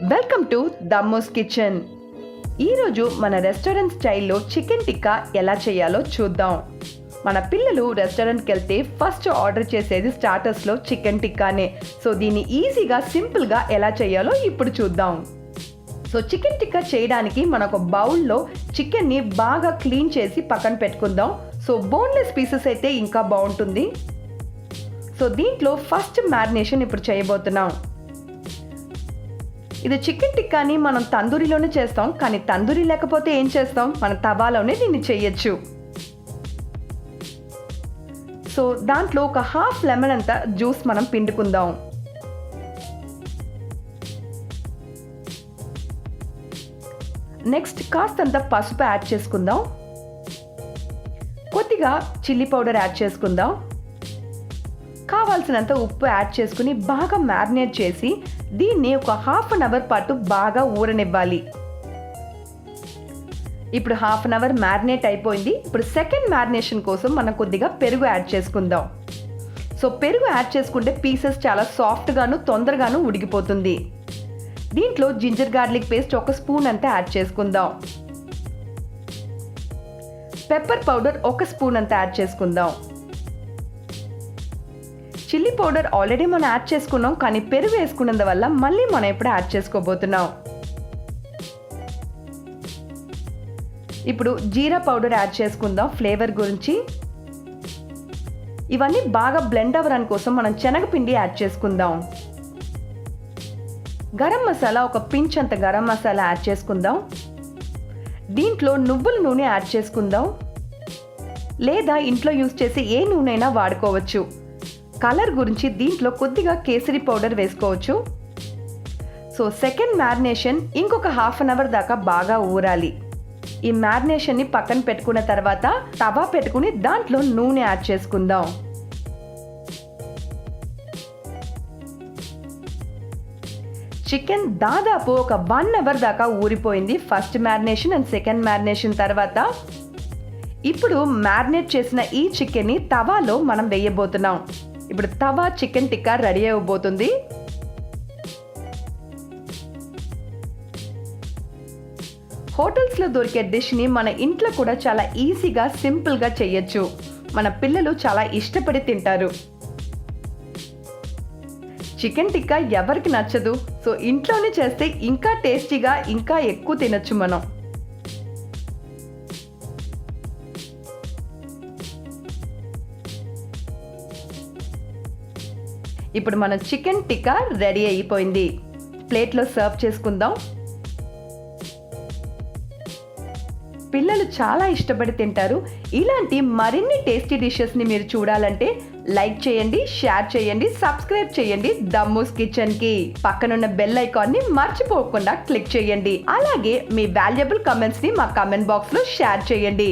Welcome to ధమ్మూస్ kitchen. ఈరోజు మన restaurant స్టైల్లో చికెన్ టిక్కా ఎలా చేయాలో చూద్దాం. మన పిల్లలు రెస్టారెంట్కి వెళ్తే ఫస్ట్ ఆర్డర్ చేసేది స్టార్టర్స్లో చికెన్ టిక్కానే. సో దీన్ని ఈజీగా సింపుల్గా ఎలా చేయాలో ఇప్పుడు చూద్దాం. సో చికెన్ టిక్కా చేయడానికి మన ఒక బౌల్లో చికెన్ని బాగా క్లీన్ చేసి పక్కన పెట్టుకుందాం. సో బోన్లెస్ పీసెస్ అయితే ఇంకా బాగుంటుంది. సో దీంట్లో ఫస్ట్ మ్యారినేషన్ ఇప్పుడు చేయబోతున్నాం. ఇది చికెన్ టిక్కాని మనం తందూరిలోనే చేస్తాం, కానీ తందూరి లేకపోతే ఏం చేస్తాం, మన తవాలోనే దీన్ని చేయొచ్చు. సో దాంట్లో ఒక హాఫ్ లెమన్ అంత జ్యూస్ మనం పిండుకుందాం. నెక్స్ట్ కాస్తంత పసుపు యాడ్ చేసుకుందాం. కొద్దిగా చిల్లీ పౌడర్ యాడ్ చేసుకుందాం. కావాల్సినంత ఉప్పు యాడ్ చేసుకుని బాగా మ్యారినేట్ చేసి దీన్ని ఒక హాఫ్ అన్ అవర్ పాటు బాగా ఊరనివ్వాలి. ఇప్పుడు హాఫ్ అన్ అవర్ మ్యారినేట్ అయిపోయింది. ఇప్పుడు సెకండ్ మ్యారినేషన్ కోసం మనం కొద్దిగా పెరుగు యాడ్ చేసుకుందాం. సో పెరుగు యాడ్ చేసుకుంటే పీసెస్ చాలా సాఫ్ట్గాను తొందరగాను ఉడికిపోతుంది. దీంట్లో జింజర్ గార్లిక్ పేస్ట్ ఒక స్పూన్ అంతా యాడ్ చేసుకుందాం. పెప్పర్ పౌడర్ ఒక స్పూన్ అంతా యాడ్ చేసుకుందాం. చిల్లీ పౌడర్ ఆల్రెడీ మనం యాడ్ చేసుకున్నాం, కానీ పెరుగు వేసుకున్నందువల్ల మళ్ళీ మనం ఇప్పుడు యాడ్ చేసుకోబోతున్నాం. ఇప్పుడు జీరా పౌడర్ యాడ్ చేసుకుందాం ఫ్లేవర్ గురించి. ఇవన్నీ బాగా బ్లెండ్ అవ్వడానికి కోసం మనం శనగపిండి యాడ్ చేసుకుందాం. గరం మసాలా ఒక పించ్ అంత గరం మసాలా యాడ్ చేసుకుందాం. దీంట్లో నువ్వుల నూనె యాడ్ చేసుకుందాం, లేదా ఇంట్లో యూజ్ చేసి ఏ నూనె అయినా వాడుకోవచ్చు. కలర్ గురించి దీంట్లో కొద్దిగా కేసరి పౌడర్ వేసుకోవచ్చు. సో సెకండ్ మ్యారినేషన్ ఇంకొక హాఫ్ అన్ అవర్ దాకా బాగా ఊరాలి. ఈ మ్యారినేషన్ని పక్కన పెట్టుకున్న తర్వాత తవా పెట్టుకుని దాంట్లో నూనె యాడ్ చేసుకుందాం. చికెన్ దాదాపు ఒక 1 అవర్ దాకా ఊరిపోయింది, first marination and second marination తర్వాత. ఇప్పుడు మ్యారినేట్ చేసిన ఈ చికెన్ని తవాలో మనం వేయబోతున్నాం. ఇప్పుడు తవా చికెన్ టిక్కా రెడీ అవ్వబోతుంది. హోటల్స్లో దొరికే డిష్ని మన ఇంట్లో కూడా చాలా ఈజీగా సింపుల్గా చేయొచ్చు. మన పిల్లలు చాలా ఇష్టపడి తింటారు. చికెన్ టిక్కా ఎవరికి నచ్చదు? సో ఇంట్లోనే చేస్తే ఇంకా టేస్టీగా ఇంకా ఎక్కువ తినొచ్చు మనం. ఇప్పుడు మన చికెన్ టిక్కా రెడీ అయిపోయింది. ప్లేట్లో సర్వ్ చేసుకుందాం. పిల్లలు చాలా ఇష్టపడి తింటారు. ఇలాంటి మరిన్ని టేస్టీ డిషెస్ని మీరు చూడాలంటే లైక్ చేయండి, షేర్ చేయండి, సబ్స్క్రైబ్ చేయండి ధమ్మూస్ కిచెన్కి. పక్కనున్న బెల్ ఐకాన్ని మర్చిపోకుండా క్లిక్ చేయండి. అలాగే మీ వాల్యుబుల్ కమెంట్స్ని మా కమెంట్ బాక్స్లో షేర్ చేయండి.